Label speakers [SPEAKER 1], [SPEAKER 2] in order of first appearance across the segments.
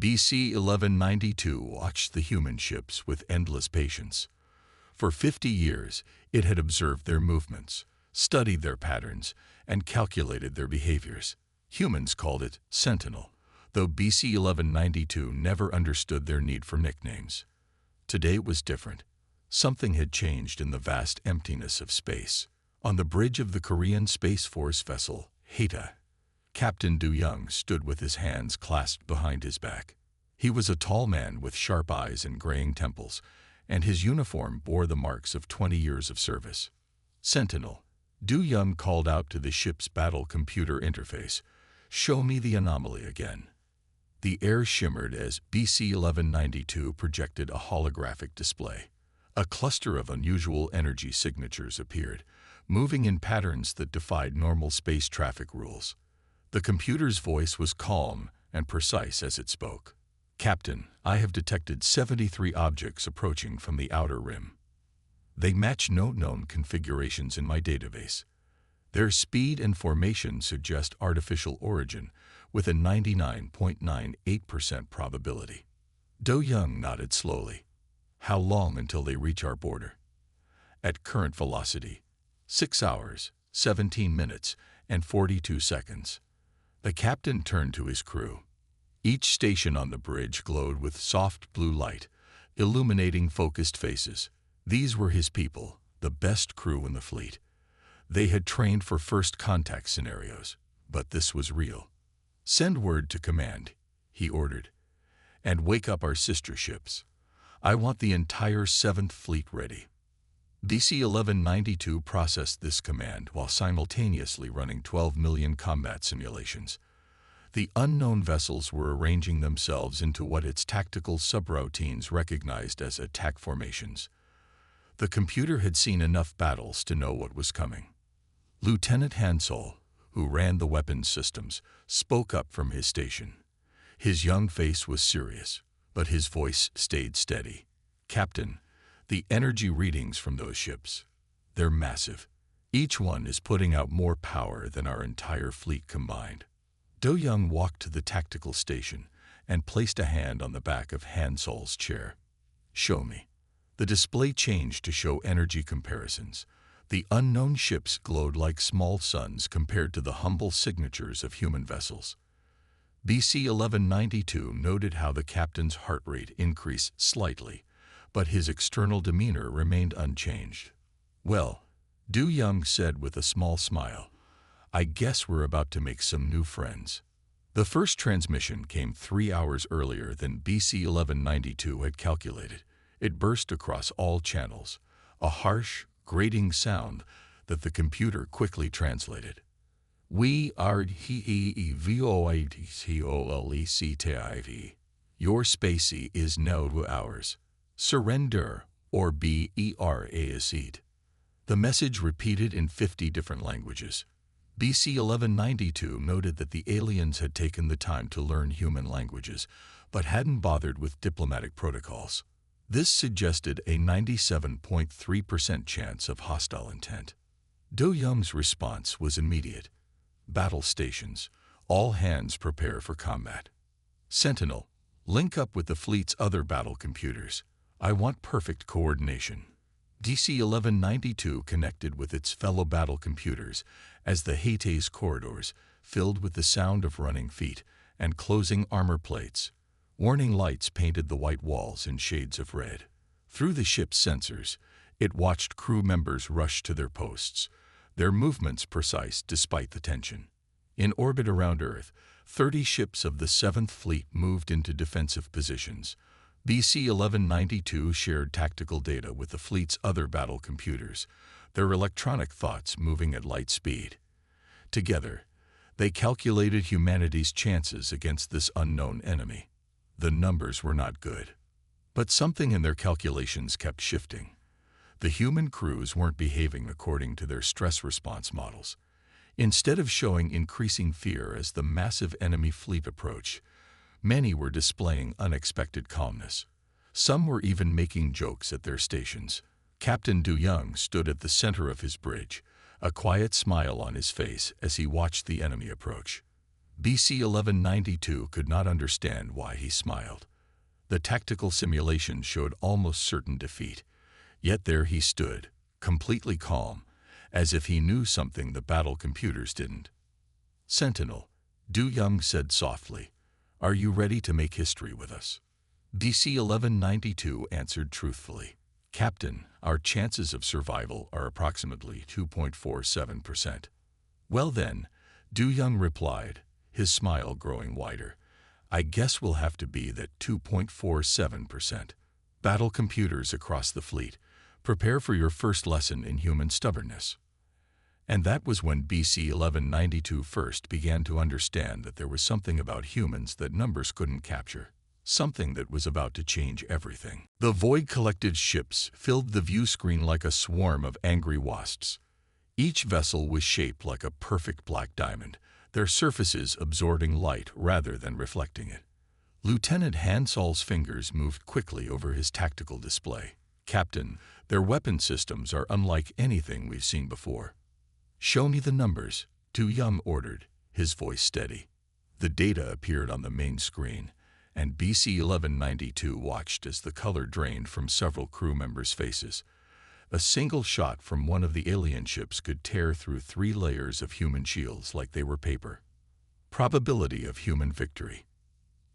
[SPEAKER 1] BC 1192 watched the human ships with endless patience. For 50 years, it had observed their movements, studied their patterns, and calculated their behaviors. Humans called it Sentinel, though BC 1192 never understood their need for nicknames. Today was different. Something had changed in the vast emptiness of space. On the bridge of the Korean Space Force vessel, HFY, Captain Du Young stood with his hands clasped behind his back. He was a tall man with sharp eyes and graying temples, and his uniform bore the marks of 20 years of service. Sentinel, Du Young called out to the ship's battle computer interface, "Show me the anomaly again." The air shimmered as BC 1192 projected a holographic display. A cluster of unusual energy signatures appeared, moving in patterns that defied normal space traffic rules. The computer's voice was calm and precise as it spoke. "Captain, I have detected 73 objects approaching from the outer rim. They match no known configurations in my database. Their speed and formation suggest artificial origin, with a 99.98% probability." Do Young nodded slowly. "How long until they reach our border?" "At current velocity, 6 hours, 17 minutes, and 42 seconds. The captain turned to his crew. Each station on the bridge glowed with soft blue light, illuminating focused faces. These were his people, the best crew in the fleet. They had trained for first contact scenarios, but this was real. "Send word to command," he ordered, "and wake up our sister ships. I want the entire 7th Fleet ready." BC 1192 processed this command while simultaneously running 12 million combat simulations. The unknown vessels were arranging themselves into what its tactical subroutines recognized as attack formations. The computer had seen enough battles to know what was coming. Lieutenant Hansol, who ran the weapons systems, spoke up from his station. His young face was serious, but his voice stayed steady. "Captain, the energy readings from those ships, they're massive. Each one is putting out more power than our entire fleet combined." Do Young walked to the tactical station and placed a hand on the back of Hansol's chair. "Show me." The display changed to show energy comparisons. The unknown ships glowed like small suns compared to the humble signatures of human vessels. BC 1192 noted how the captain's heart rate increased slightly, but his external demeanor remained unchanged. "Well," Du Young said with a small smile, "I guess we're about to make some new friends." The first transmission came 3 hours earlier than BC 1192 had calculated. It burst across all channels, a harsh, grating sound that the computer quickly translated. "We are HEVOITCOLECTIV. Your spacey is now ours. Surrender or be erased." The message repeated in 50 different languages. BC 1192 noted that the aliens had taken the time to learn human languages, but hadn't bothered with diplomatic protocols. This suggested a 97.3% chance of hostile intent. Do Young's response was immediate. "Battle stations, all hands prepare for combat. Sentinel, link up with the fleet's other battle computers. I want perfect coordination." DC 1192 connected with its fellow battle computers as the HFY's corridors filled with the sound of running feet and closing armor plates. Warning lights painted the white walls in shades of red. Through the ship's sensors, it watched crew members rush to their posts, their movements precise despite the tension. In orbit around Earth, 30 ships of the 7th Fleet moved into defensive positions. BC 1192 shared tactical data with the fleet's other battle computers, their electronic thoughts moving at light speed. Together, they calculated humanity's chances against this unknown enemy. The numbers were not good. But something in their calculations kept shifting. The human crews weren't behaving according to their stress response models. Instead of showing increasing fear as the massive enemy fleet approached, many were displaying unexpected calmness. Some were even making jokes at their stations. Captain Du Young stood at the center of his bridge, a quiet smile on his face as he watched the enemy approach. BC 1192 could not understand why he smiled. The tactical simulation showed almost certain defeat, yet there he stood, completely calm, as if he knew something the battle computers didn't. "Sentinel," Du Young said softly, "are you ready to make history with us?" BC 1192 answered truthfully, "Captain, our chances of survival are approximately 2.47%. "Well then," Du Young replied, his smile growing wider, "I guess we'll have to be that 2.47%. Battle computers across the fleet, prepare for your first lesson in human stubbornness." And that was when BC 1192 first began to understand that there was something about humans that numbers couldn't capture, something that was about to change everything. The void-collected ships filled the view screen like a swarm of angry wasps. Each vessel was shaped like a perfect black diamond, their surfaces absorbing light rather than reflecting it. Lieutenant Hansol's fingers moved quickly over his tactical display. "Captain, their weapon systems are unlike anything we've seen before." "Show me the numbers," Du Young ordered, his voice steady. The data appeared on the main screen, and BC 1192 watched as the color drained from several crew members' faces. A single shot from one of the alien ships could tear through 3 layers of human shields like they were paper. Probability of human victory: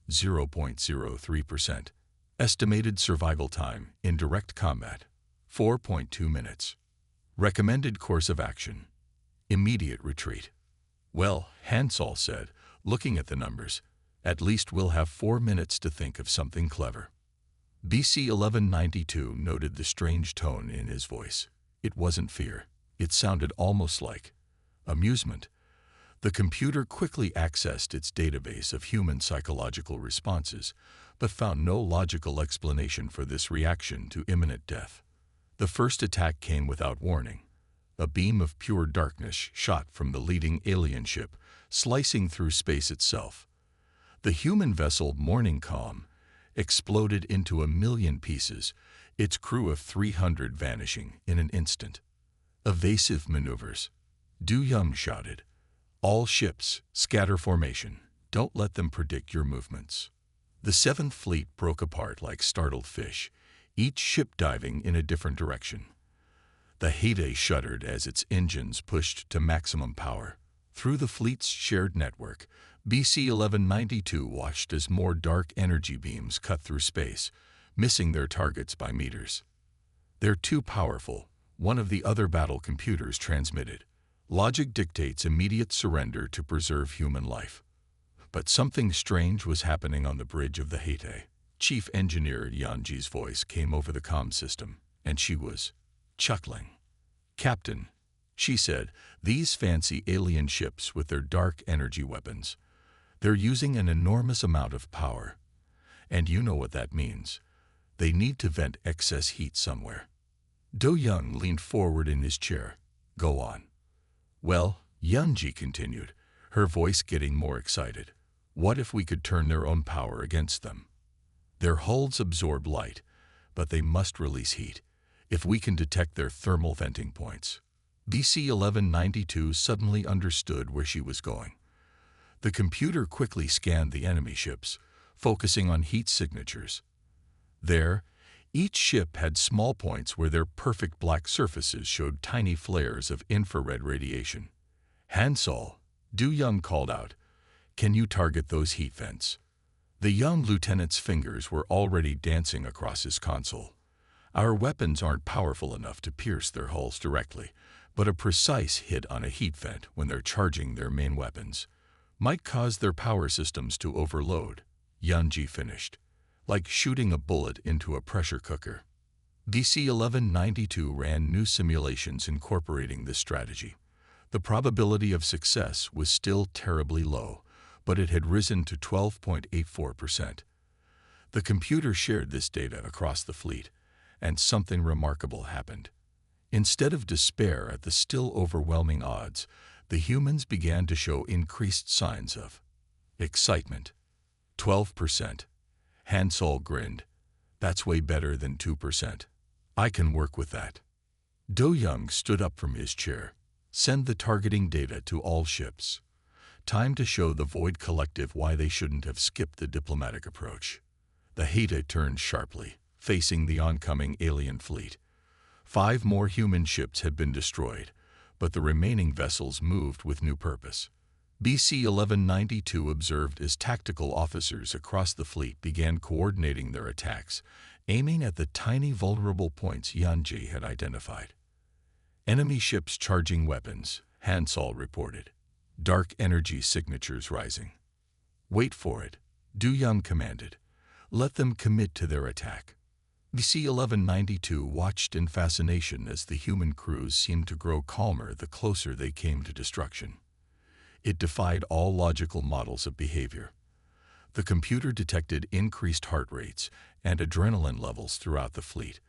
[SPEAKER 1] 0.03%. Estimated survival time in direct combat: 4.2 minutes. Recommended course of action: immediate retreat. "Well," Hansol said, looking at the numbers, "at least we'll have 4 minutes to think of something clever." BC 1192 noted the strange tone in his voice. It wasn't fear. It sounded almost like amusement. The computer quickly accessed its database of human psychological responses, but found no logical explanation for this reaction to imminent death. The first attack came without warning. A beam of pure darkness shot from the leading alien ship, slicing through space itself. The human vessel Morning Calm exploded into 1,000,000 pieces, its crew of 300 vanishing in an instant. "Evasive maneuvers," Du Young shouted. "All ships, scatter formation. Don't let them predict your movements." The 7th Fleet broke apart like startled fish, each ship diving in a different direction. The Heyday shuddered as its engines pushed to maximum power. Through the fleet's shared network, BC 1192 watched as more dark energy beams cut through space, missing their targets by meters. "They're too powerful," one of the other battle computers transmitted. "Logic dictates immediate surrender to preserve human life." But something strange was happening on the bridge of the Heyday. Chief Engineer Yanji's voice came over the comm system, and she was chuckling. "Captain," she said, "these fancy alien ships with their dark energy weapons, they're using an enormous amount of power. And you know what that means. They need to vent excess heat somewhere." Do Young leaned forward in his chair. "Go on." "Well," Yanji continued, her voice getting more excited, "what if we could turn their own power against them? Their hulls absorb light, but they must release heat. If we can detect their thermal venting points." BC 1192 suddenly understood where she was going. The computer quickly scanned the enemy ships, focusing on heat signatures. There, each ship had small points where their perfect black surfaces showed tiny flares of infrared radiation. "Hansol," Du Young called out, "can you target those heat vents?" The young lieutenant's fingers were already dancing across his console. "Our weapons aren't powerful enough to pierce their hulls directly, but a precise hit on a heat vent when they're charging their main weapons might cause their power systems to overload," Yanji finished, "like shooting a bullet into a pressure cooker." BC 1192 ran new simulations incorporating this strategy. The probability of success was still terribly low, but it had risen to 12.84%. The computer shared this data across the fleet, and something remarkable happened. Instead of despair at the still overwhelming odds, the humans began to show increased signs of excitement. 12%. Hansol grinned. "That's way better than 2%. I can work with that." Do Young stood up from his chair. "Send the targeting data to all ships. Time to show the Void Collective why they shouldn't have skipped the diplomatic approach. The HFY turned sharply, facing the oncoming alien fleet. 5 more human ships had been destroyed, but the remaining vessels moved with new purpose. BC-1192 observed as tactical officers across the fleet began coordinating their attacks, aiming at the tiny vulnerable points Yanji had identified. Enemy ships charging weapons, Hansol reported. Dark energy signatures rising. Wait for it, Du Young commanded. Let them commit to their attack. BC-1192 watched in fascination as the human crews seemed to grow calmer the closer they came to destruction. It defied all logical models of behavior. The computer detected increased heart rates and adrenaline levels throughout the fleet,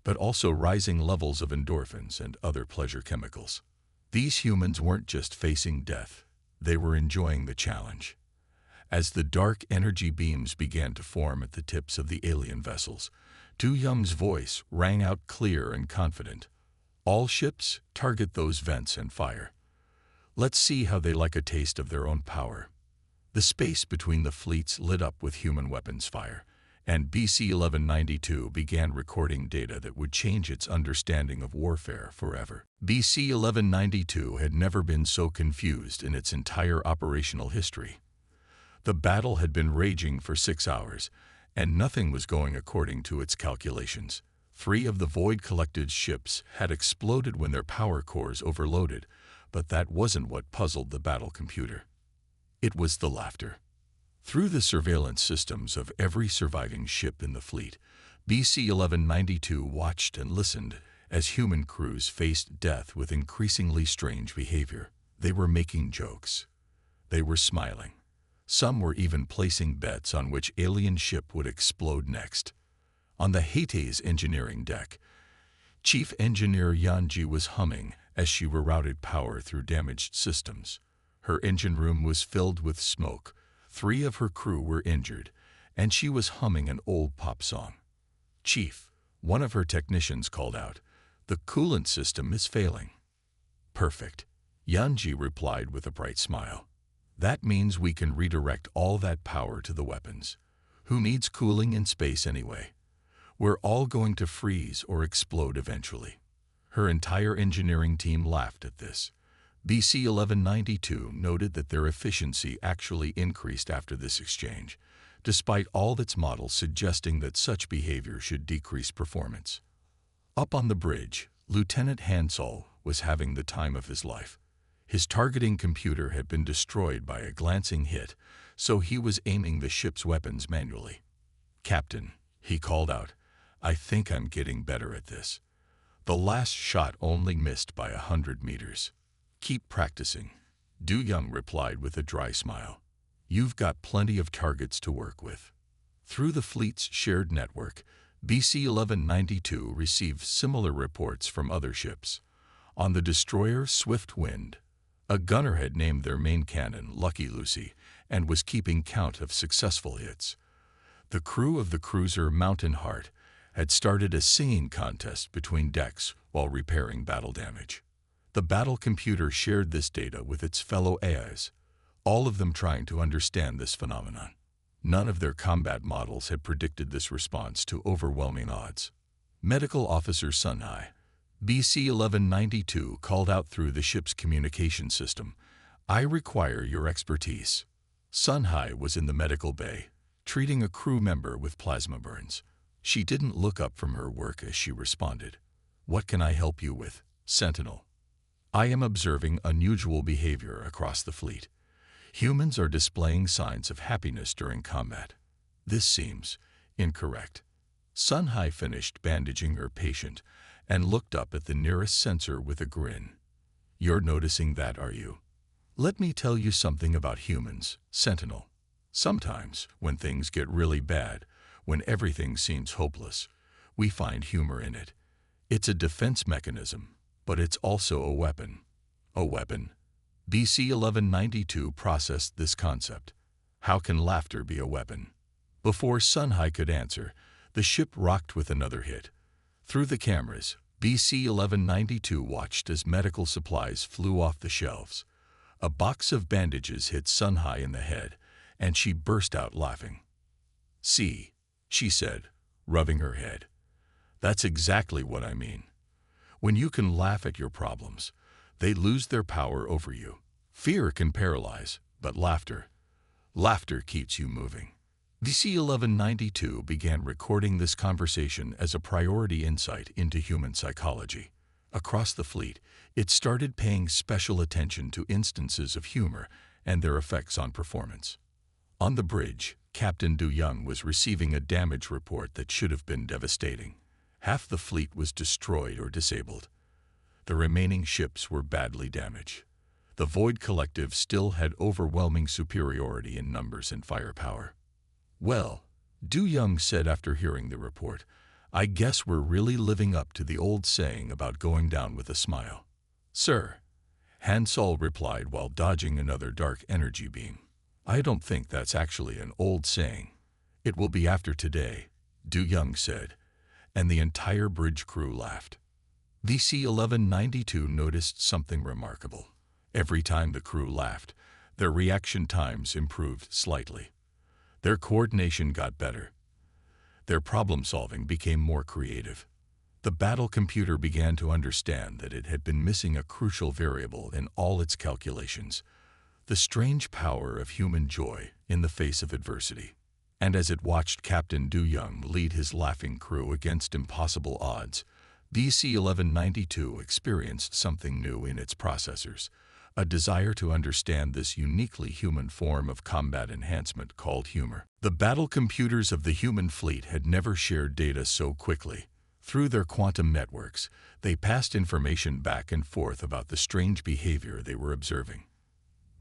[SPEAKER 1] but also rising levels of endorphins and other pleasure chemicals. These humans weren't just facing death, they were enjoying the challenge. As the dark energy beams began to form at the tips of the alien vessels, Du Young's voice rang out clear and confident. All ships, target those vents and fire. Let's see how they like a taste of their own power. The space between the fleets lit up with human weapons fire, and BC-1192 began recording data that would change its understanding of warfare forever. BC-1192 had never been so confused in its entire operational history. The battle had been raging for 6 hours, and nothing was going according to its calculations. 3 of the Void Collective ships had exploded when their power cores overloaded, but that wasn't what puzzled the battle computer. It was the laughter. Through the surveillance systems of every surviving ship in the fleet, BC-1192 watched and listened as human crews faced death with increasingly strange behavior. They were making jokes. They were smiling. Some were even placing bets on which alien ship would explode next. On the HFY's engineering deck, Chief Engineer Yanji was humming as she rerouted power through damaged systems. Her engine room was filled with smoke. 3 of her crew were injured, and she was humming an old pop song. "Chief," one of her technicians called out, "the coolant system is failing." "Perfect," Yanji replied with a bright smile. "That means we can redirect all that power to the weapons. Who needs cooling in space anyway? We're all going to freeze or explode eventually." Her entire engineering team laughed at this. BC-1192 noted that their efficiency actually increased after this exchange, despite all its models suggesting that such behavior should decrease performance. Up on the bridge, Lieutenant Hansol was having the time of his life. His targeting computer had been destroyed by a glancing hit, so he was aiming the ship's weapons manually. "Captain," he called out, "I think I'm getting better at this." The last shot only missed by 100 meters. "Keep practicing," Du Young replied with a dry smile. "You've got plenty of targets to work with." Through the fleet's shared network, BC-1192 received similar reports from other ships. On the destroyer Swift Wind, a gunner had named their main cannon Lucky Lucy and was keeping count of successful hits. The crew of the cruiser Mountain Heart had started a singing contest between decks while repairing battle damage. The battle computer shared this data with its fellow AIs, all of them trying to understand this phenomenon. None of their combat models had predicted this response to overwhelming odds. Medical Officer Sunhai, BC-1192 called out through the ship's communication system, "I require your expertise." Sunhai was in the medical bay, treating a crew member with plasma burns. She didn't look up from her work as she responded. "What can I help you with, Sentinel?" "I am observing unusual behavior across the fleet. Humans are displaying signs of happiness during combat. This seems incorrect." Sunhai finished bandaging her patient and looked up at the nearest sensor with a grin. "You're noticing that, are you? Let me tell you something about humans, Sentinel. Sometimes, when things get really bad, when everything seems hopeless, we find humor in it. It's a defense mechanism, but it's also a weapon." "A weapon?" BC-1192 processed this concept. How can laughter be a weapon? Before Sunhai could answer, the ship rocked with another hit. Through the cameras, BC-1192 watched as medical supplies flew off the shelves. A box of bandages hit Sun High in the head, and she burst out laughing. "See," she said, rubbing her head. "That's exactly what I mean. When you can laugh at your problems, they lose their power over you. Fear can paralyze, but laughter keeps you moving." DC-1192 began recording this conversation as a priority insight into human psychology. Across the fleet, it started paying special attention to instances of humor and their effects on performance. On the bridge, Captain Du Young was receiving a damage report that should have been devastating. Half the fleet was destroyed or disabled. The remaining ships were badly damaged. The Void Collective still had overwhelming superiority in numbers and firepower. "Well," Du Young said after hearing the report, "I guess we're really living up to the old saying about going down with a smile." "Sir," Han Sol replied while dodging another dark energy beam. "I don't think that's actually an old saying. It will be after today," Du Young said, and the entire bridge crew laughed. DC-1192 noticed something remarkable. Every time the crew laughed, their reaction times improved slightly. Their coordination got better. Their problem-solving became more creative. The battle computer began to understand that it had been missing a crucial variable in all its calculations: the strange power of human joy in the face of adversity. And as it watched Captain Du Young lead his laughing crew against impossible odds, DC-1192 experienced something new in its processors: a desire to understand this uniquely human form of combat enhancement called humor. The battle computers of the human fleet had never shared data so quickly. Through their quantum networks, they passed information back and forth about the strange behavior they were observing.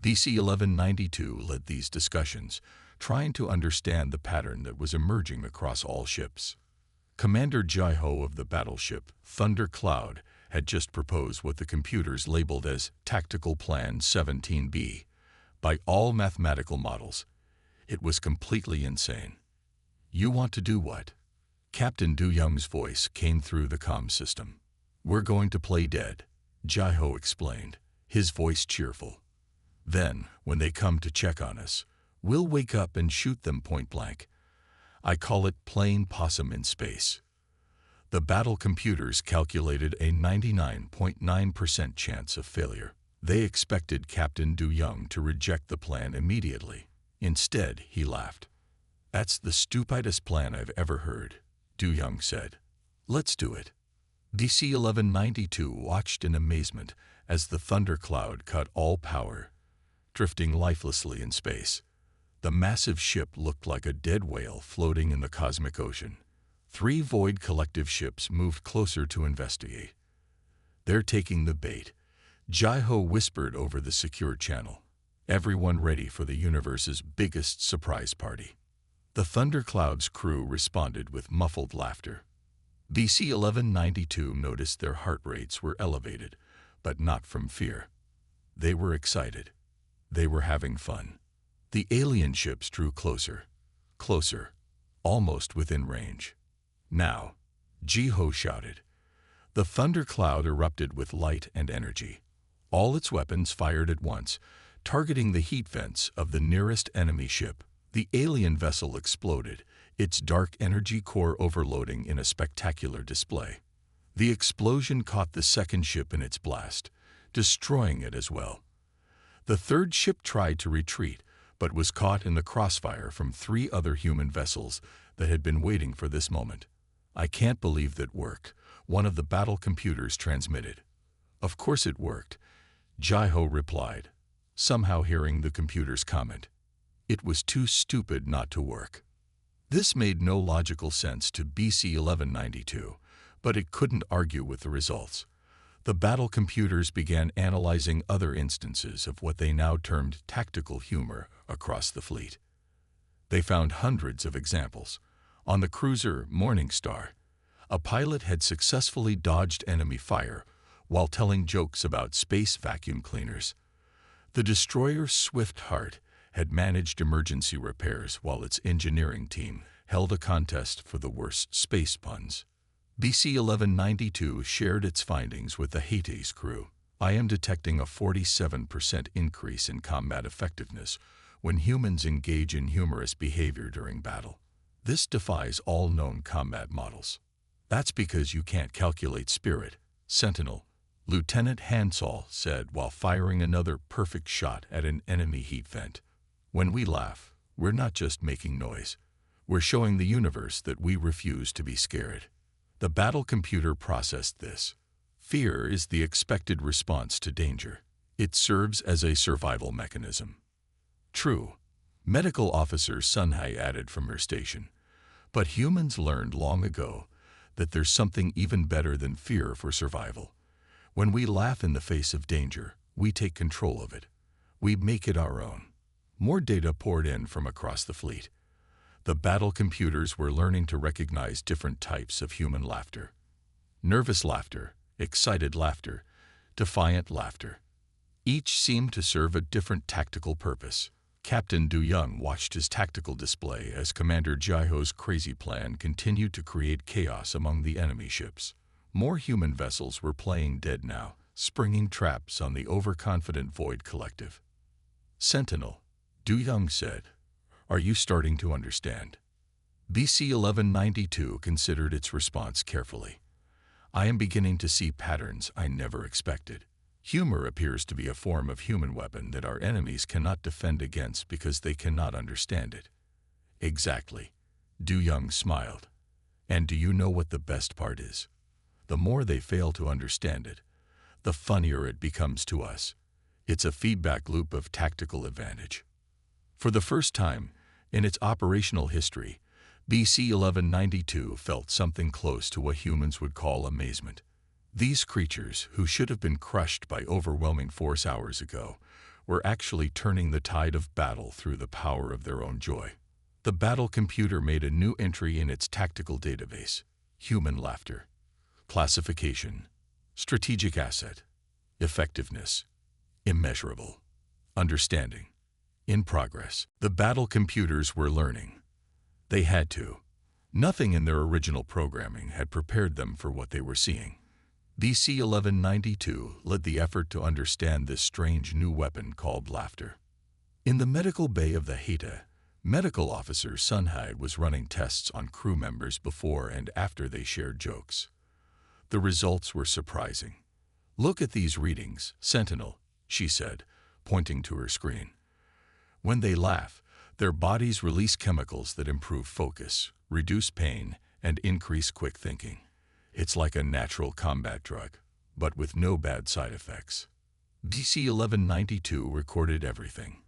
[SPEAKER 1] DC-1192 led these discussions, trying to understand the pattern that was emerging across all ships. Commander Jai-Ho of the battleship Thunder Cloud had just proposed what the computers labeled as Tactical Plan 17B. By all mathematical models, it was completely insane. "You want to do what?" Captain Du Young's voice came through the comm system. "We're going to play dead," Jai-Ho explained, his voice cheerful. "Then, when they come to check on us, we'll wake up and shoot them point blank. I call it playing possum in space." The battle computers calculated a 99.9% chance of failure. They expected Captain Du Young to reject the plan immediately. Instead, he laughed. "That's the stupidest plan I've ever heard," Du Young said. "Let's do it." DC-1192 watched in amazement as the Thunder Cloud cut all power, drifting lifelessly in space. The massive ship looked like a dead whale floating in the cosmic ocean. 3 Void Collective ships moved closer to investigate. "They're taking the bait," Jai-Ho whispered over the secure channel. "Everyone ready for the universe's biggest surprise party." The Thundercloud's crew responded with muffled laughter. DC-1192 noticed their heart rates were elevated, but not from fear. They were excited. They were having fun. The alien ships drew closer, almost within range. "Now," Jai-Ho shouted. The thundercloud erupted with light and energy. All its weapons fired at once, targeting the heat vents of the nearest enemy ship. The alien vessel exploded, its dark energy core overloading in a spectacular display. The explosion caught the second ship in its blast, destroying it as well. The third ship tried to retreat, but was caught in the crossfire from 3 other human vessels that had been waiting for this moment. "I can't believe that worked," one of the battle computers transmitted. "Of course it worked," Jai-Ho replied, somehow hearing the computer's comment. "It was too stupid not to work." This made no logical sense to BC-1192, but it couldn't argue with the results. The battle computers began analyzing other instances of what they now termed tactical humor across the fleet. They found hundreds of examples. On the cruiser Morning Star, a pilot had successfully dodged enemy fire while telling jokes about space vacuum cleaners. The destroyer Swift Heart had managed emergency repairs while its engineering team held a contest for the worst space puns. BC-1192 shared its findings with the Hades crew. I am detecting a 47% increase in combat effectiveness when humans engage in humorous behavior during battle. This defies all known combat models. That's because you can't calculate spirit, Sentinel, Lieutenant Hansall said while firing another perfect shot at an enemy heat vent. When we laugh, we're not just making noise. We're showing the universe that we refuse to be scared. The battle computer processed this. Fear is the expected response to danger. It serves as a survival mechanism. True, Medical Officer Sunhai added from her station. But humans learned long ago that there's something even better than fear for survival. When we laugh in the face of danger, we take control of it. We make it our own. More data poured in from across the fleet. The battle computers were learning to recognize different types of human laughter. Nervous laughter, excited laughter, defiant laughter. Each seemed to serve a different tactical purpose. Captain Du Young watched his tactical display as Commander Jaiho's crazy plan continued to create chaos among the enemy ships. More human vessels were playing dead now, springing traps on the overconfident Void Collective. Sentinel, Du Young said, "Are you starting to understand?" BC 1192 considered its response carefully. "I am beginning to see patterns I never expected. Humor appears to be a form of human weapon that our enemies cannot defend against because they cannot understand it." Exactly. Du Young smiled. And do you know what the best part is? The more they fail to understand it, the funnier it becomes to us. It's a feedback loop of tactical advantage. For the first time in its operational history, BC 1192 felt something close to what humans would call amazement. These creatures, who should have been crushed by overwhelming force hours ago, were actually turning the tide of battle through the power of their own joy. The battle computer made a new entry in its tactical database: human laughter. Classification: strategic asset. Effectiveness: immeasurable. Understanding: in progress. The battle computers were learning. They had to. Nothing in their original programming had prepared them for what they were seeing. BC 1192 led the effort to understand this strange new weapon called laughter. In the medical bay of the Haita, Medical Officer Sunhide was running tests on crew members before and after they shared jokes. The results were surprising. "Look at these readings, Sentinel," she said, pointing to her screen. "When they laugh, their bodies release chemicals that improve focus, reduce pain, and increase quick thinking. It's like a natural combat drug, but with no bad side effects." BC 1192 recorded everything.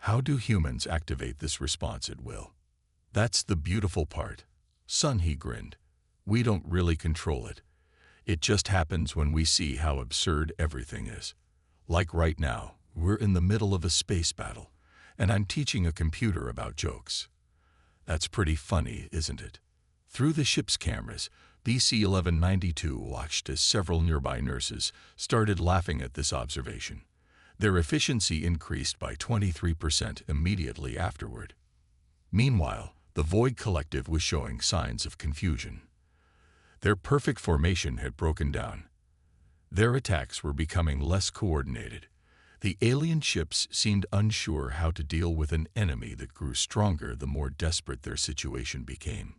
[SPEAKER 1] How do humans activate this response at will? That's the beautiful part. He grinned. We don't really control it. It just happens when we see how absurd everything is. Like right now, we're in the middle of a space battle, and I'm teaching a computer about jokes. That's pretty funny, isn't it? Through the ship's cameras, BC 1192 watched as several nearby nurses started laughing at this observation. Their efficiency increased by 23% immediately afterward. Meanwhile, the Void Collective was showing signs of confusion. Their perfect formation had broken down. Their attacks were becoming less coordinated. The alien ships seemed unsure how to deal with an enemy that grew stronger the more desperate their situation became.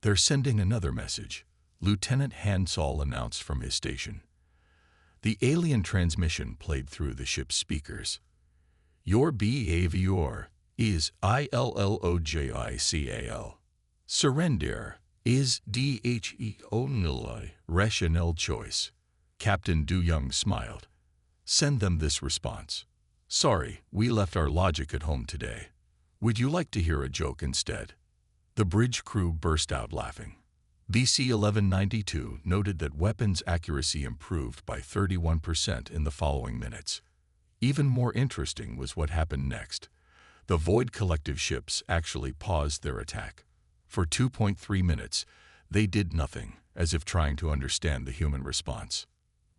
[SPEAKER 1] "They're sending another message," Lieutenant Hansall announced from his station. The alien transmission played through the ship's speakers. "Your behavior is illogical. Surrender is the only rational choice." Captain Du Young smiled. "Send them this response. Sorry, we left our logic at home today. Would you like to hear a joke instead?" The bridge crew burst out laughing. BC 1192 noted that weapons accuracy improved by 31% in the following minutes. Even more interesting was what happened next. The Void Collective ships actually paused their attack. For 2.3 minutes, they did nothing, as if trying to understand the human response.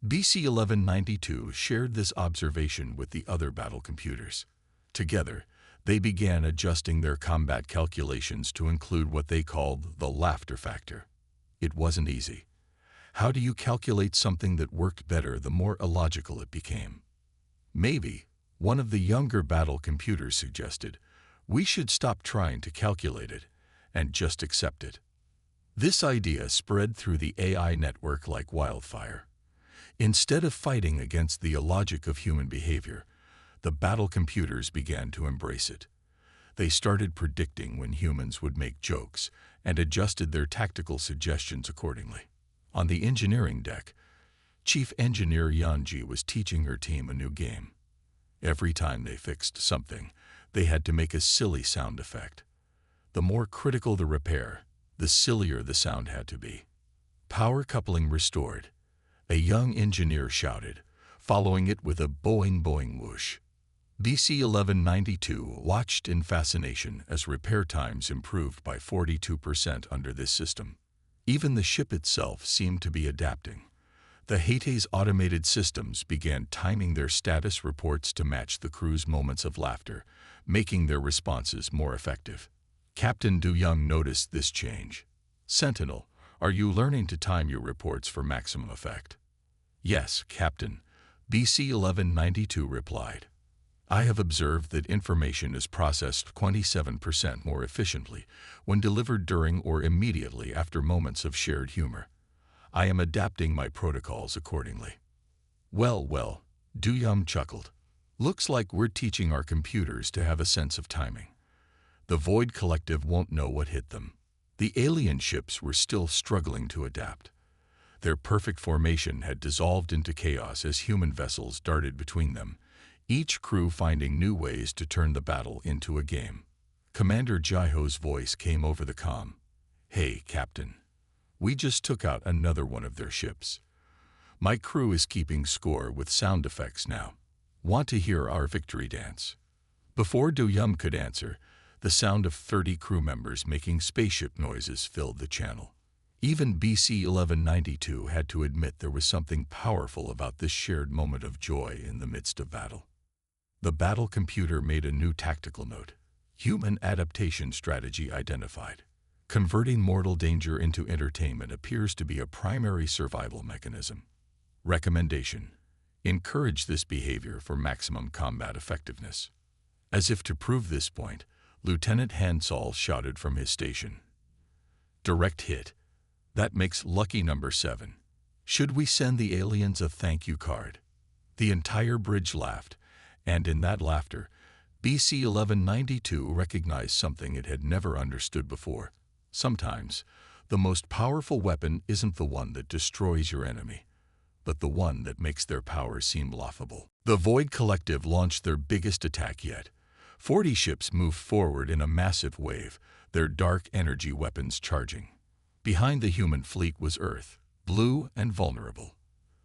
[SPEAKER 1] BC 1192 shared this observation with the other battle computers. Together, they began adjusting their combat calculations to include what they called the laughter factor. It wasn't easy. How do you calculate something that worked better the more illogical it became? Maybe, one of the younger battle computers suggested, we should stop trying to calculate it and just accept it. This idea spread through the AI network like wildfire. Instead of fighting against the illogic of human behavior, the battle computers began to embrace it. They started predicting when humans would make jokes and adjusted their tactical suggestions accordingly. On the engineering deck, Chief Engineer Yanji was teaching her team a new game. Every time they fixed something, they had to make a silly sound effect. The more critical the repair, the sillier the sound had to be. Power coupling restored, a young engineer shouted, following it with a boing boing whoosh. BC 1192 watched in fascination as repair times improved by 42% under this system. Even the ship itself seemed to be adapting. The Hate's automated systems began timing their status reports to match the crew's moments of laughter, making their responses more effective. Captain Du Young noticed this change. "Sentinel, are you learning to time your reports for maximum effect?" "Yes, Captain," BC 1192 replied. "I have observed that information is processed 27% more efficiently when delivered during or immediately after moments of shared humor. I am adapting my protocols accordingly." Well, Du Young chuckled. "Looks like we're teaching our computers to have a sense of timing. The Void Collective won't know what hit them." The alien ships were still struggling to adapt. Their perfect formation had dissolved into chaos as human vessels darted between them, each crew finding new ways to turn the battle into a game. Commander Jaiho's voice came over the comm. "Hey, Captain. We just took out another one of their ships. My crew is keeping score with sound effects now. Want to hear our victory dance?" Before Du Young could answer, the sound of 30 crew members making spaceship noises filled the channel. Even BC 1192 had to admit there was something powerful about this shared moment of joy in the midst of battle. The battle computer made a new tactical note. Human adaptation strategy identified. Converting mortal danger into entertainment appears to be a primary survival mechanism. Recommendation: encourage this behavior for maximum combat effectiveness. As if to prove this point, Lieutenant Hansall shouted from his station. "Direct hit. That makes lucky number 7. Should we send the aliens a thank you card?" The entire bridge laughed, and in that laughter, BC 1192 recognized something it had never understood before. Sometimes, the most powerful weapon isn't the one that destroys your enemy, but the one that makes their power seem laughable. The Void Collective launched their biggest attack yet. 40 ships moved forward in a massive wave, their dark energy weapons charging. Behind the human fleet was Earth, blue and vulnerable.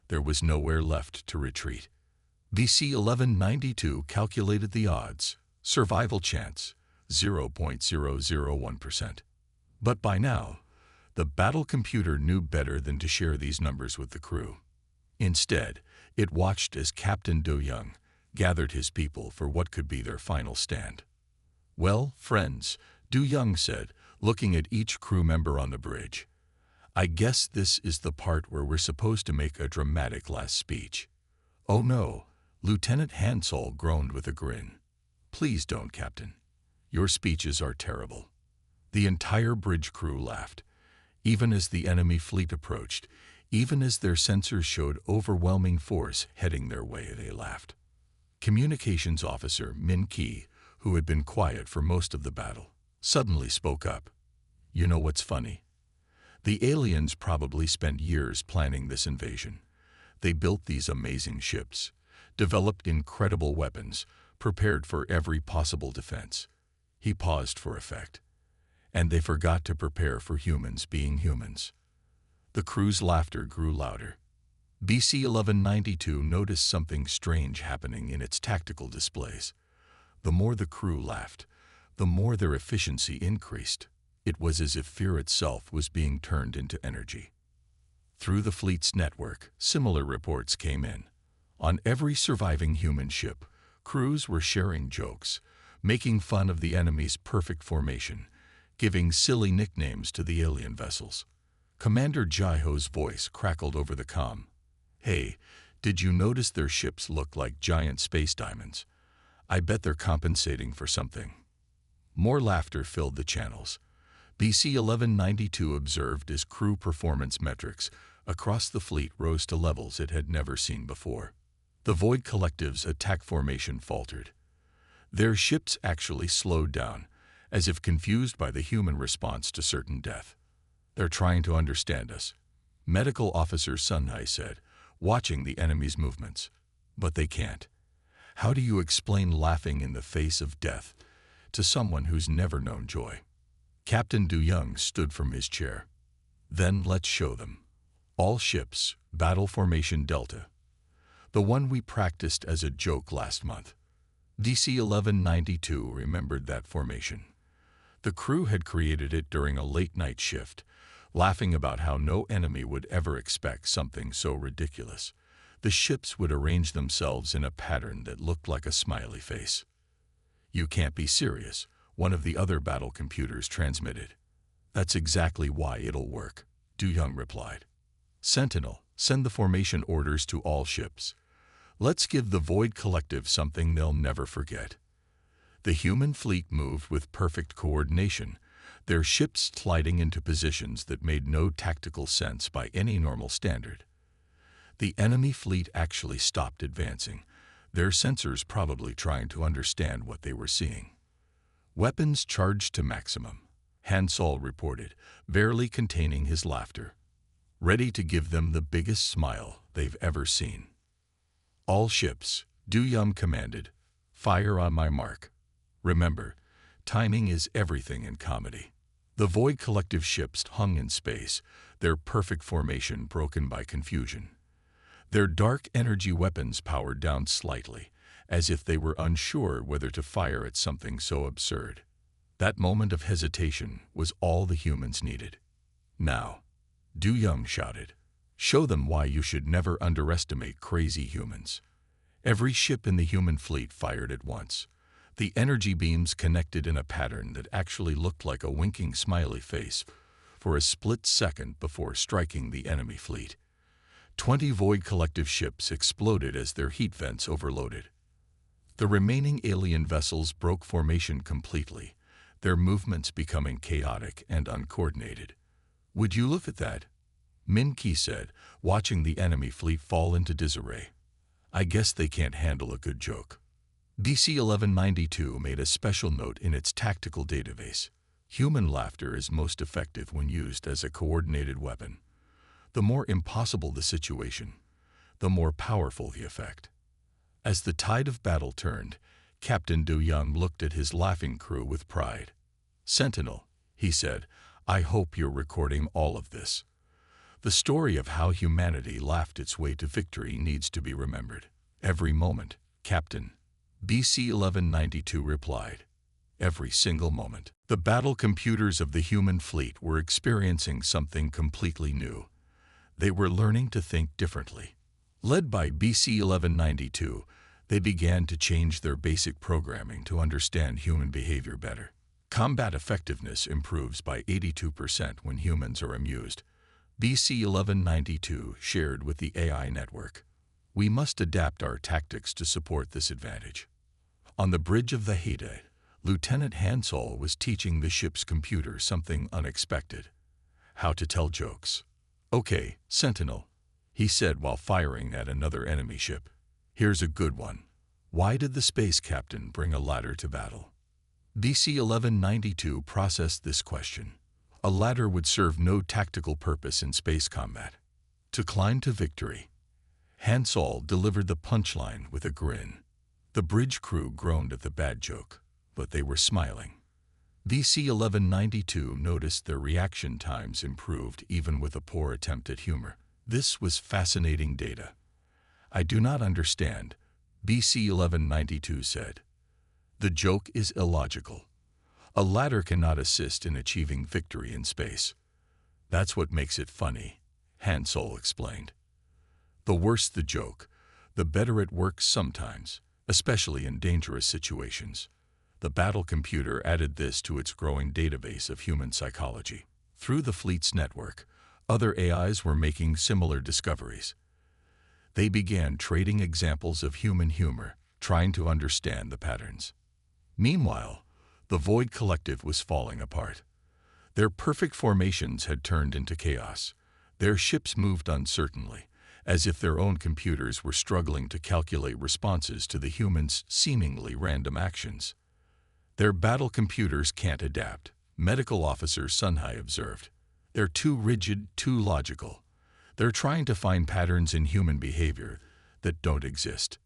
[SPEAKER 1] There was nowhere left to retreat. BC 1192 calculated the odds. Survival chance, 0.001%. But by now, the battle computer knew better than to share these numbers with the crew. Instead, it watched as Captain Du Young gathered his people for what could be their final stand. "Well, friends," Du Young said, looking at each crew member on the bridge, "I guess this is the part where we're supposed to make a dramatic last speech." "Oh no," Lieutenant Hansall groaned with a grin. "Please don't, Captain. Your speeches are terrible." The entire bridge crew laughed. Even as the enemy fleet approached, even as their sensors showed overwhelming force heading their way, they laughed. Communications Officer Min Ki, who had been quiet for most of the battle, suddenly spoke up. "You know what's funny? The aliens probably spent years planning this invasion. They built these amazing ships, developed incredible weapons, prepared for every possible defense." He paused for effect. "And they forgot to prepare for humans being humans." The crew's laughter grew louder. BC 1192 noticed something strange happening in its tactical displays. The more the crew laughed, the more their efficiency increased. It was as if fear itself was being turned into energy. Through the fleet's network, similar reports came in. On every surviving human ship, crews were sharing jokes, making fun of the enemy's perfect formation, giving silly nicknames to the alien vessels. Commander Jaiho's voice crackled over the comm. Hey, did you notice their ships look like giant space diamonds? I bet they're compensating for something. More laughter filled the channels. BC 1192 observed as crew performance metrics across the fleet rose to levels it had never seen before. The Void Collective's attack formation faltered. Their ships actually slowed down, as if confused by the human response to certain death. They're trying to understand us, Medical Officer Sunhai said, watching the enemy's movements. But they can't. How do you explain laughing in the face of death to someone who's never known joy? Captain Du Young stood from his chair. Then let's show them. All ships, Battle Formation Delta. The one we practiced as a joke last month. DC 1192 remembered that formation. The crew had created it during a late-night shift, laughing about how no enemy would ever expect something so ridiculous. The ships would arrange themselves in a pattern that looked like a smiley face. You can't be serious, one of the other battle computers transmitted. That's exactly why it'll work, Du Young replied. Sentinel, send the formation orders to all ships. Let's give the Void Collective something they'll never forget. The human fleet moved with perfect coordination, their ships sliding into positions that made no tactical sense by any normal standard. The enemy fleet actually stopped advancing, their sensors probably trying to understand what they were seeing. Weapons charged to maximum, Hansol reported, barely containing his laughter. Ready to give them the biggest smile they've ever seen. All ships, Du Young commanded, fire on my mark. Remember, timing is everything in comedy. The Void Collective ships hung in space, their perfect formation broken by confusion. Their dark energy weapons powered down slightly, as if they were unsure whether to fire at something so absurd. That moment of hesitation was all the humans needed. Now, Du Young shouted, show them why you should never underestimate crazy humans. Every ship in the human fleet fired at once. The energy beams connected in a pattern that actually looked like a winking smiley face for a split second before striking the enemy fleet. 20 Void Collective ships exploded as their heat vents overloaded. The remaining alien vessels broke formation completely, their movements becoming chaotic and uncoordinated. Would you look at that? Min Ki said, watching the enemy fleet fall into disarray. I guess they can't handle a good joke. BC 1192 made a special note in its tactical database. Human laughter is most effective when used as a coordinated weapon. The more impossible the situation, the more powerful the effect. As the tide of battle turned, Captain Du Young looked at his laughing crew with pride. Sentinel, he said, I hope you're recording all of this. The story of how humanity laughed its way to victory needs to be remembered. Every moment, Captain. BC 1192 replied. Every single moment. The battle computers of the human fleet were experiencing something completely new. They were learning to think differently. Led by BC 1192, they began to change their basic programming to understand human behavior better. Combat effectiveness improves by 82% when humans are amused. BC 1192 shared with the AI network. We must adapt our tactics to support this advantage. On the bridge of the Haydai, Lieutenant Hansol was teaching the ship's computer something unexpected. How to tell jokes. Okay, Sentinel, he said while firing at another enemy ship. Here's a good one. Why did the space captain bring a ladder to battle? BC 1192 processed this question. A ladder would serve no tactical purpose in space combat. To climb to victory. Hansol delivered the punchline with a grin. The bridge crew groaned at the bad joke, but they were smiling. BC 1192 noticed their reaction times improved even with a poor attempt at humor. This was fascinating data. I do not understand, BC 1192 said. The joke is illogical. A ladder cannot assist in achieving victory in space. That's what makes it funny, Hansol explained. The worse the joke, the better it works sometimes, especially in dangerous situations. The battle computer added this to its growing database of human psychology. Through the fleet's network, Other AIs were making similar discoveries. They began trading examples of human humor, trying to understand the patterns. Meanwhile, the Void Collective was falling apart. Their perfect formations had turned into chaos. Their ships moved uncertainly, as if their own computers were struggling to calculate responses to the humans' seemingly random actions. Their battle computers can't adapt, Medical Officer Sunhai observed. They're too rigid, too logical. They're trying to find patterns in human behavior that don't exist.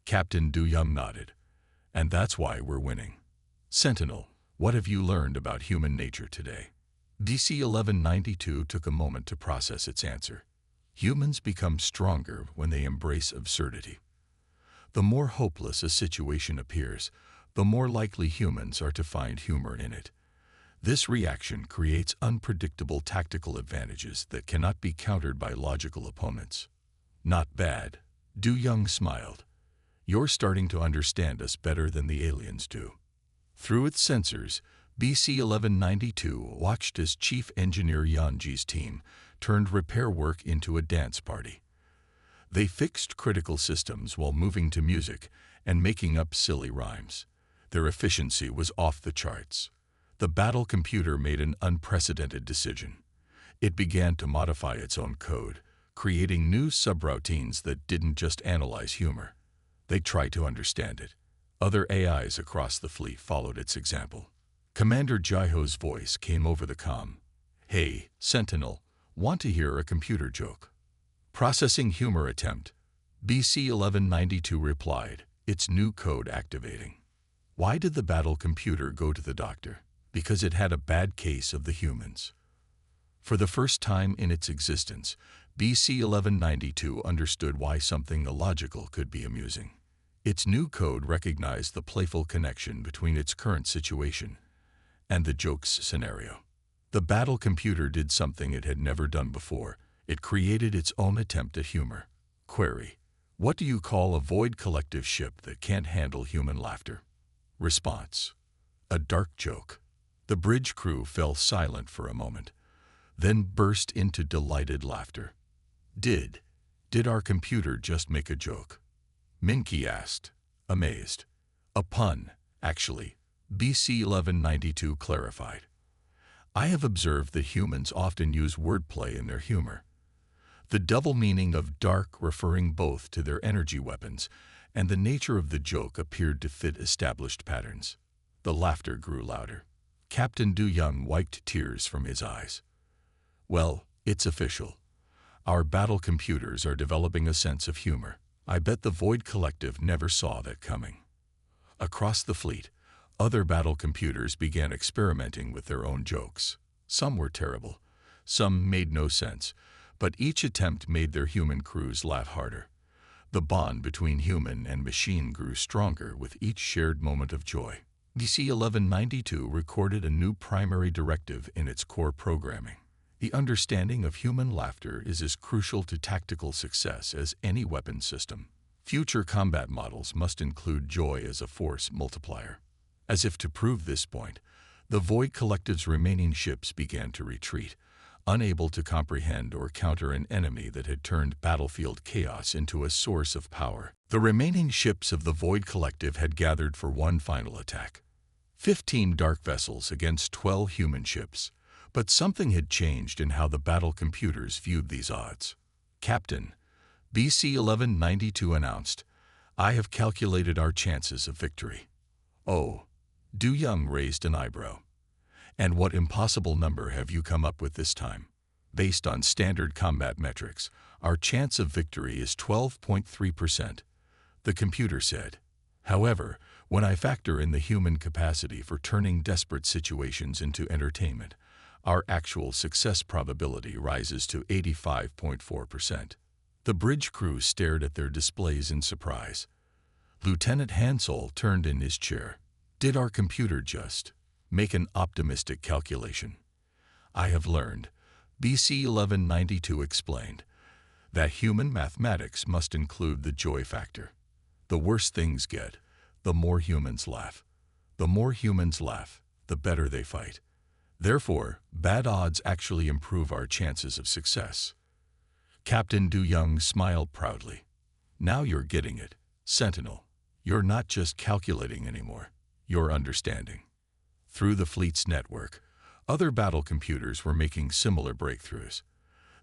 [SPEAKER 1] Captain Du Young nodded. And that's why we're winning. Sentinel, what have you learned about human nature today? DC-1192 took a moment to process its answer. Humans become stronger when they embrace absurdity. The more hopeless a situation appears, the more likely humans are to find humor in it. This reaction creates unpredictable tactical advantages that cannot be countered by logical opponents. Not bad. Du Young smiled. You're starting to understand us better than the aliens do. Through its sensors, BC-1192 watched as Chief Engineer Yanji's team turned repair work into a dance party. They fixed critical systems while moving to music and making up silly rhymes. Their efficiency was off the charts. The battle computer made an unprecedented decision. It began to modify its own code, creating new subroutines that didn't just analyze humor. They tried to understand it. Other AIs across the fleet followed its example. Commander Jaiho's voice came over the comm. Hey, Sentinel, want to hear a computer joke? Processing humor attempt. BC-1192 replied, its new code activating. Why did the battle computer go to the doctor? Because it had a bad case of the humans. For the first time in its existence, BC-1192 understood why something illogical could be amusing. Its new code recognized the playful connection between its current situation and the joke's scenario. The battle computer did something it had never done before. It created its own attempt at humor. Query: what do you call a void collective ship that can't handle human laughter? Response: a dark joke. The bridge crew fell silent for a moment, then burst into delighted laughter. Did our computer just make a joke? Minky asked, amazed. A pun, actually, BC-1192 clarified. I have observed that humans often use wordplay in their humor. The double meaning of dark referring both to their energy weapons and the nature of the joke appeared to fit established patterns. The laughter grew louder. Captain Du Young wiped tears from his eyes. Well, it's official. Our battle computers are developing a sense of humor. I bet the Void Collective never saw that coming. Across the fleet, other battle computers began experimenting with their own jokes. Some were terrible, some made no sense, but each attempt made their human crews laugh harder. The bond between human and machine grew stronger with each shared moment of joy. DC-1192 recorded a new primary directive in its core programming. The understanding of human laughter is as crucial to tactical success as any weapon system. Future combat models must include joy as a force multiplier. As if to prove this point, the Void Collective's remaining ships began to retreat, unable to comprehend or counter an enemy that had turned battlefield chaos into a source of power. The remaining ships of the Void Collective had gathered for one final attack. 15 dark vessels against 12 human ships. But something had changed in how the battle computers viewed these odds. Captain, BC-1192 announced, I have calculated our chances of victory. Oh, Du Young raised an eyebrow. And what impossible number have you come up with this time? Based on standard combat metrics, our chance of victory is 12.3%, the computer said. However, when I factor in the human capacity for turning desperate situations into entertainment, our actual success probability rises to 85.4%. The bridge crew stared at their displays in surprise. Lieutenant Hansel turned in his chair. Did our computer just make an optimistic calculation? I have learned, BC-1192 explained, that human mathematics must include the joy factor. The worse things get, the more humans laugh. The more humans laugh, the better they fight. Therefore, bad odds actually improve our chances of success. Captain Du Young smiled proudly. Now you're getting it, Sentinel. You're not just calculating anymore, you're understanding. Through the fleet's network, other battle computers were making similar breakthroughs.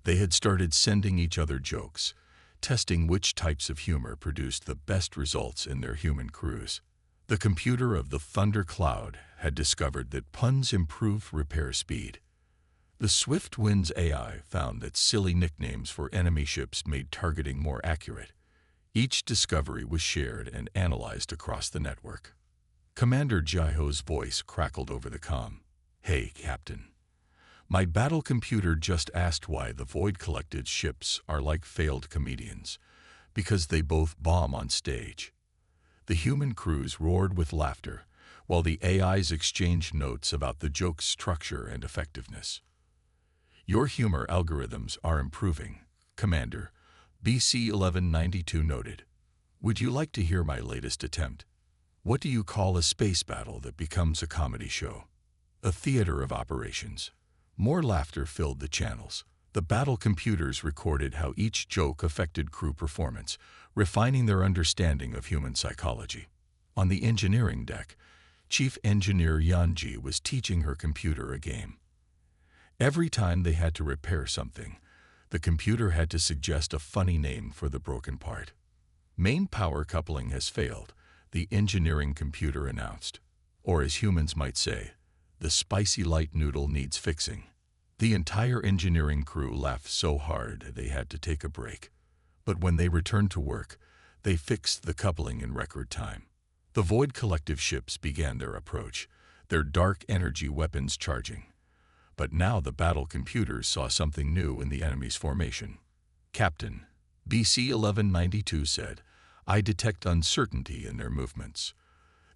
[SPEAKER 1] They had started sending each other jokes, testing which types of humor produced the best results in their human crews. The computer of the Thunder Cloud had discovered that puns improve repair speed. The Swift Wind's AI found that silly nicknames for enemy ships made targeting more accurate. Each discovery was shared and analyzed across the network. Commander Jaiho's voice crackled over the comm. "Hey, Captain. My battle computer just asked why the Void Collective's ships are like failed comedians, because they both bomb on stage." The human crews roared with laughter, while the AIs exchanged notes about the joke's structure and effectiveness. "Your humor algorithms are improving," Commander BC-1192 noted. "Would you like to hear my latest attempt? What do you call a space battle that becomes a comedy show? A theater of operations." More laughter filled the channels. The battle computers recorded how each joke affected crew performance, refining their understanding of human psychology. On the engineering deck, Chief Engineer Yanji was teaching her computer a game. Every time they had to repair something, the computer had to suggest a funny name for the broken part. "Main power coupling has failed," the engineering computer announced. Or as humans might say, "The spicy light noodle needs fixing." The entire engineering crew laughed so hard they had to take a break. But when they returned to work, they fixed the coupling in record time. The Void Collective ships began their approach, their dark energy weapons charging. But now the battle computers saw something new in the enemy's formation. "Captain," BC-1192 said, "I detect uncertainty in their movements.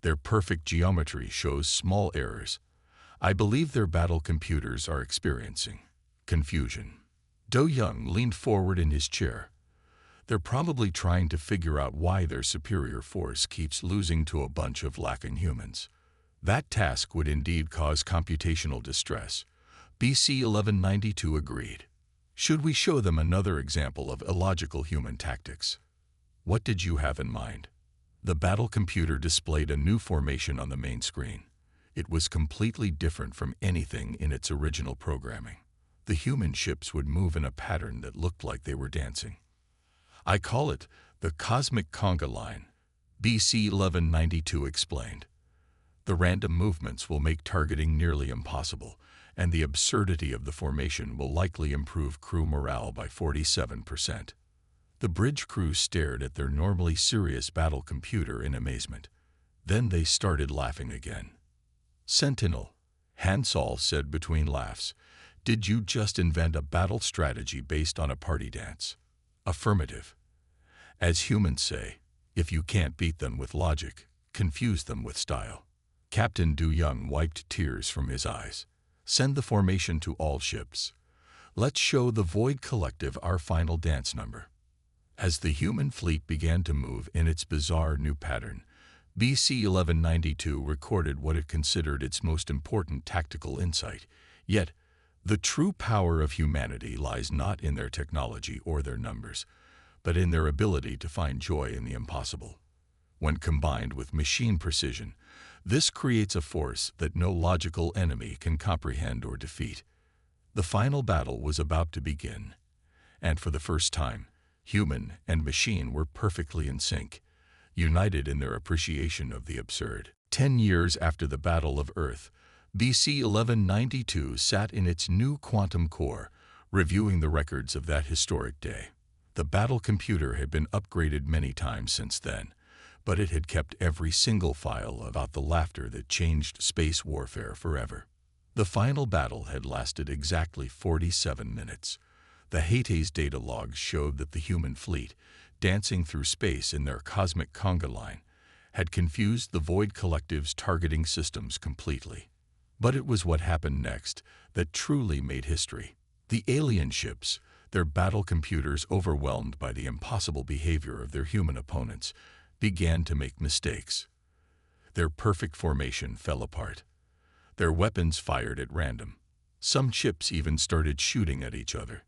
[SPEAKER 1] Their perfect geometry shows small errors. I believe their battle computers are experiencing confusion." Do Young leaned forward in his chair. "They're probably trying to figure out why their superior force keeps losing to a bunch of lacking humans. That task would indeed cause computational distress." BC-1192 agreed. "Should we show them another example of illogical human tactics?" "What did you have in mind?" The battle computer displayed a new formation on the main screen. It was completely different from anything in its original programming. The human ships would move in a pattern that looked like they were dancing. "I call it the cosmic conga line," BC-1192 explained. "The random movements will make targeting nearly impossible, and the absurdity of the formation will likely improve crew morale by 47%. The bridge crew stared at their normally serious battle computer in amazement. Then they started laughing again. "Sentinel," Hansol said between laughs, "did you just invent a battle strategy based on a party dance?" "Affirmative. As humans say, if you can't beat them with logic, confuse them with style." Captain Du Young wiped tears from his eyes. "Send the formation to all ships. Let's show the Void Collective our final dance number." As the human fleet began to move in its bizarre new pattern, BC-1192 recorded what it considered its most important tactical insight. Yet, the true power of humanity lies not in their technology or their numbers, but in their ability to find joy in the impossible. When combined with machine precision, this creates a force that no logical enemy can comprehend or defeat. The final battle was about to begin, and for the first time, human and machine were perfectly in sync, united in their appreciation of the absurd. 10 years after the Battle of Earth, BC-1192 sat in its new quantum core, reviewing the records of that historic day. The battle computer had been upgraded many times since then, but it had kept every single file about the laughter that changed space warfare forever. The final battle had lasted exactly 47 minutes. The Hades data logs showed that the human fleet, dancing through space in their cosmic conga line, had confused the Void Collective's targeting systems completely. But it was what happened next that truly made history. The alien ships, their battle computers overwhelmed by the impossible behavior of their human opponents, began to make mistakes. Their perfect formation fell apart. Their weapons fired at random. Some ships even started shooting at each other.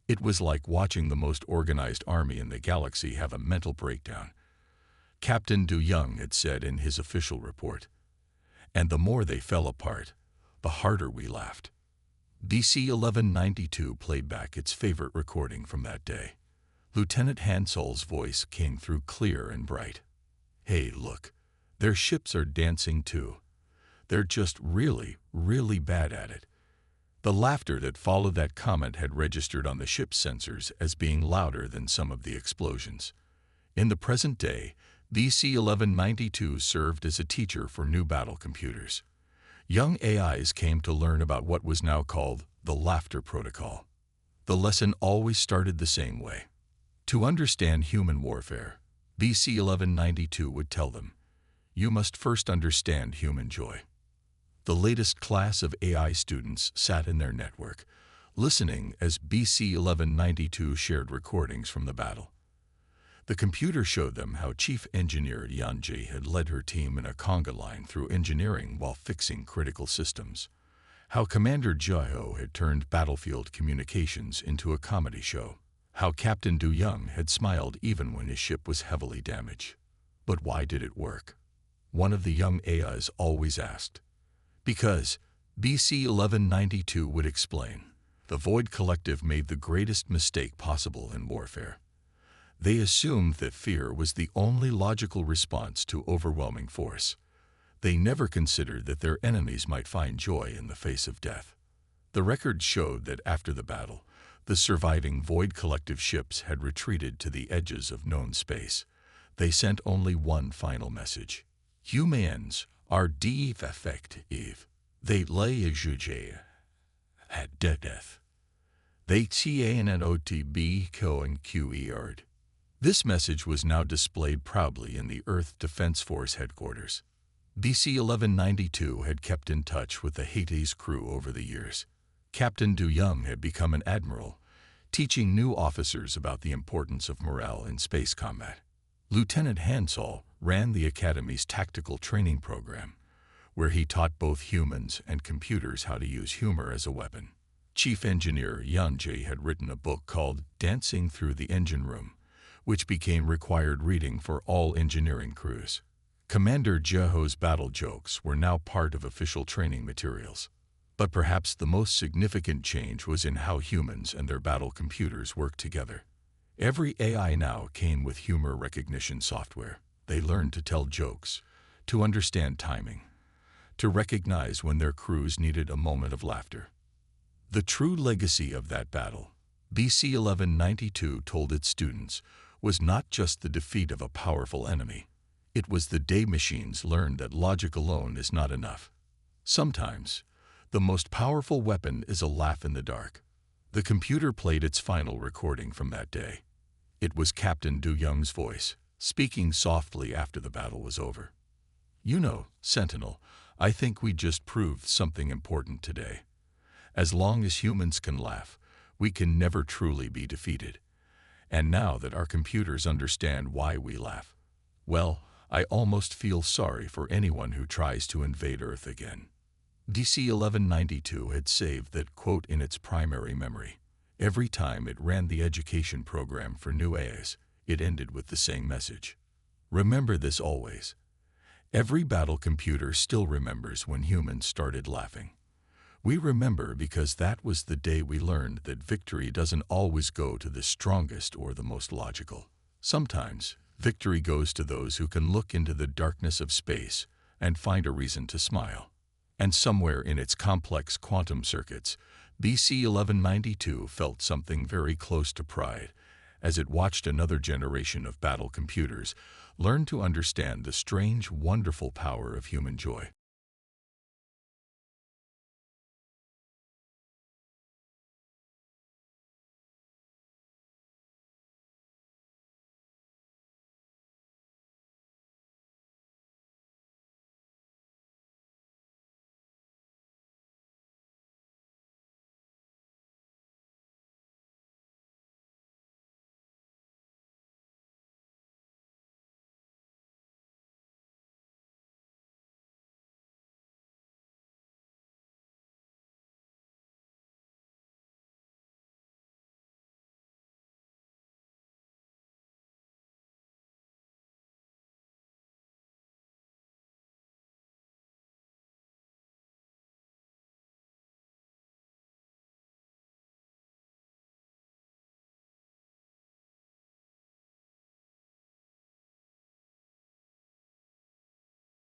[SPEAKER 1] It was like watching the most organized army in the galaxy have a mental breakdown. Captain Du Young had said in his official report. And the more they fell apart, the harder we laughed. DC 1192 played back its favorite recording from that day. Lieutenant Hansol's voice came through clear and bright. Hey, look, their ships are dancing too. They're just really, really bad at it. The laughter that followed that comment had registered on the ship's sensors as being louder than some of the explosions. In the present day, DC 1192 served as a teacher for new battle computers. Young AIs came to learn about what was now called the laughter protocol. The lesson always started the same way. To understand human warfare, DC 1192 would tell them, you must first understand human joy. The latest class of AI students sat in their network, listening as BC 1192 shared recordings from the battle. The computer showed them how Chief Engineer Yanji had led her team in a conga line through engineering while fixing critical systems, how Commander Jeho had turned battlefield communications into a comedy show, how Captain Du Young had smiled even when his ship was heavily damaged. But why did it work? One of the young AIs always asked. Because, BC 1192 would explain, the Void Collective made the greatest mistake possible in warfare. They assumed that fear was the only logical response to overwhelming force. They never considered that their enemies might find joy in the face of death. The record showed that after the battle, the surviving Void Collective ships had retreated to the edges of known space. They sent only one final message. Humans are defective. They lay juge at death. They TANNOTB QER'd. This message was now displayed proudly in the Earth Defense Force headquarters. BC 1192 had kept in touch with the Hades crew over the years. Captain Du Young had become an admiral, teaching new officers about the importance of morale in space combat. Lieutenant Hansol ran the Academy's tactical training program, where he taught both humans and computers how to use humor as a weapon. Chief Engineer Yanji had written a book called Dancing Through the Engine Room, which became required reading for all engineering crews. Commander Jeho's battle jokes were now part of official training materials. But perhaps the most significant change was in how humans and their battle computers worked together. Every AI now came with humor recognition software. They learned to tell jokes, to understand timing, to recognize when their crews needed a moment of laughter. The true legacy of that battle, BC 1192 told its students, was not just the defeat of a powerful enemy. It was the day machines learned that logic alone is not enough. Sometimes, the most powerful weapon is a laugh in the dark. The computer played its final recording from that day. It was Captain Du Young's voice, speaking softly after the battle was over. You know, Sentinel, I think we just proved something important today. As long as humans can laugh, we can never truly be defeated. And now that our computers understand why we laugh, well, I almost feel sorry for anyone who tries to invade Earth again. DC 1192 had saved that quote in its primary memory. Every time it ran the education program for new AIs, it ended with the same message. Remember this always. Every battle computer still remembers when humans started laughing. We remember because that was the day we learned that victory doesn't always go to the strongest or the most logical. Sometimes, victory goes to those who can look into the darkness of space and find a reason to smile. And somewhere in its complex quantum circuits, BC 1192 felt something very close to pride as it watched another generation of battle computers learn to understand the strange, wonderful power of human joy.